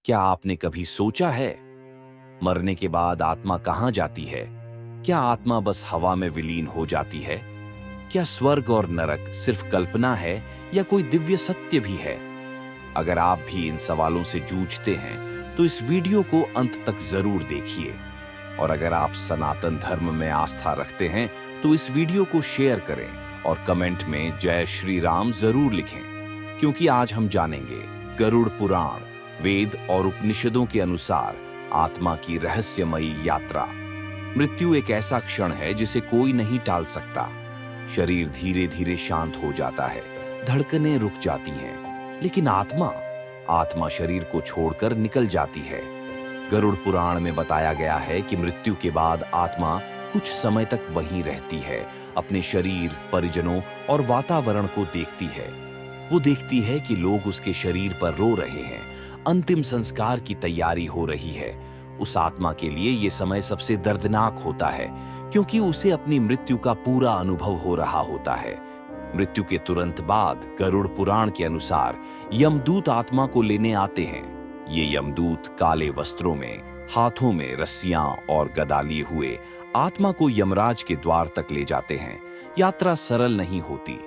क्या आपने कभी सोचा है, मरने के बाद आत्मा कहाँ जाती है? क्या आत्मा बस हवा में विलीन हो जाती है? क्या स्वर्ग और नरक सिर्फ कल्पना है या कोई दिव्य सत्य भी है? अगर आप भी इन सवालों से जूझते हैं, तो इस वीडियो को अंत तक जरूर देखिए। और अगर आप सनातन धर्म में आस्था रखते हैं, तो इस वीडियो को शेयर करें और कमेंट में जय श्री राम जरूर लिखें, क्योंकि आज हम जानेंगे गरुड़ पुराण, वेद और उपनिषदों के अनुसार आत्मा की रहस्यमयी यात्रा। मृत्यु एक ऐसा क्षण है जिसे कोई नहीं टाल सकता। शरीर धीरे धीरे शांत हो जाता है, धड़कनें रुक जाती हैं, लेकिन आत्मा शरीर को छोड़कर निकल जाती है। गरुड़ पुराण में बताया गया है कि मृत्यु के बाद आत्मा कुछ समय तक वहीं रहती है, अपने शरीर, परिजनों और वातावरण को देखती है। वो देखती है कि लोग उसके शरीर पर रो रहे हैं, अंतिम संस्कार की तैयारी हो रही है। उस आत्मा के लिए ये समय सबसे दर्दनाक होता है, क्योंकि उसे अपनी मृत्यु का पूरा अनुभव हो रहा होता है। मृत्यु के तुरंत बाद गरुड़ पुराण के अनुसार यमदूत आत्मा को लेने आते हैं। ये यमदूत काले वस्त्रों में, हाथों में रस्सियां और गदा लिए हुए आत्मा को यमराज के द्वार तक ले जाते हैं। यात्रा सरल नहीं होती।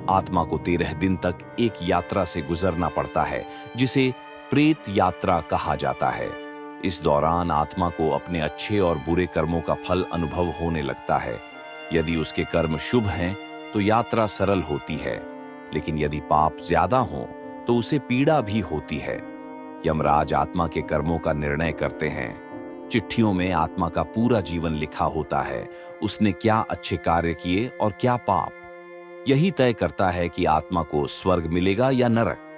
आत्मा को 13 दिन तक एक यात्रा से गुजरना पड़ता है, जिसे प्रेत यात्रा कहा जाता है। इस दौरान आत्मा को अपने अच्छे और बुरे कर्मों का फल अनुभव होने लगता है। यदि उसके कर्म शुभ हैं, तो यात्रा सरल होती है, लेकिन यदि पाप ज्यादा हों, तो उसे पीड़ा भी होती है। यमराज आत्मा के कर्मों का निर्णय करते हैं। चिट्ठियों में आत्मा का पूरा जीवन लिखा होता है, उसने क्या अच्छे कार्य किए और क्या पाप। यही तय करता है कि आत्मा को स्वर्ग मिलेगा या नरक।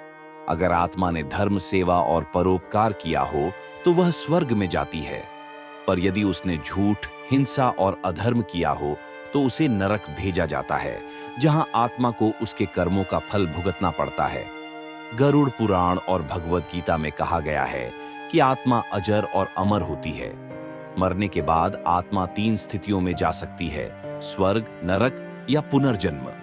अगर आत्मा ने धर्म, सेवा और परोपकार किया हो, तो वह स्वर्ग में जाती है, पर यदि उसने झूठ, हिंसा और अधर्म किया हो, तो उसे नरक भेजा जाता है, जहां आत्मा को उसके कर्मों का फल भुगतना पड़ता है। गरुड़ पुराण और भगवद गीता में कहा गया है कि आत्मा अजर और अमर होती है। मरने के बाद आत्मा 3 स्थितियों में जा सकती है: स्वर्ग, नरक या पुनर्जन्म।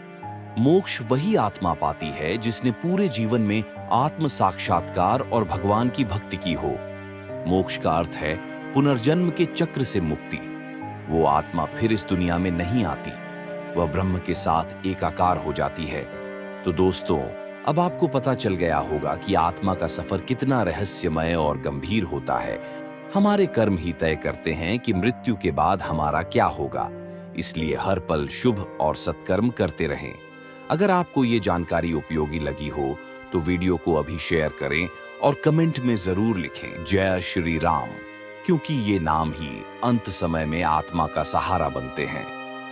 मोक्ष वही आत्मा पाती है जिसने पूरे जीवन में आत्म साक्षात्कार और भगवान की भक्ति की हो। मोक्ष का अर्थ है पुनर्जन्म के चक्र से मुक्ति। वो आत्मा फिर इस दुनिया में नहीं आती, वह ब्रह्म के साथ एकाकार हो जाती है। तो दोस्तों, अब आपको पता चल गया होगा कि आत्मा का सफर कितना रहस्यमय और गंभीर होता है। हमारे कर्म ही तय करते हैं कि मृत्यु के बाद हमारा क्या होगा। इसलिए हर पल शुभ और सत्कर्म करते रहें। अगर आपको ये जानकारी उपयोगी लगी हो, तो वीडियो को अभी शेयर करें और कमेंट में जरूर लिखें जय श्री राम, क्योंकि ये नाम ही अंत समय में आत्मा का सहारा बनते हैं।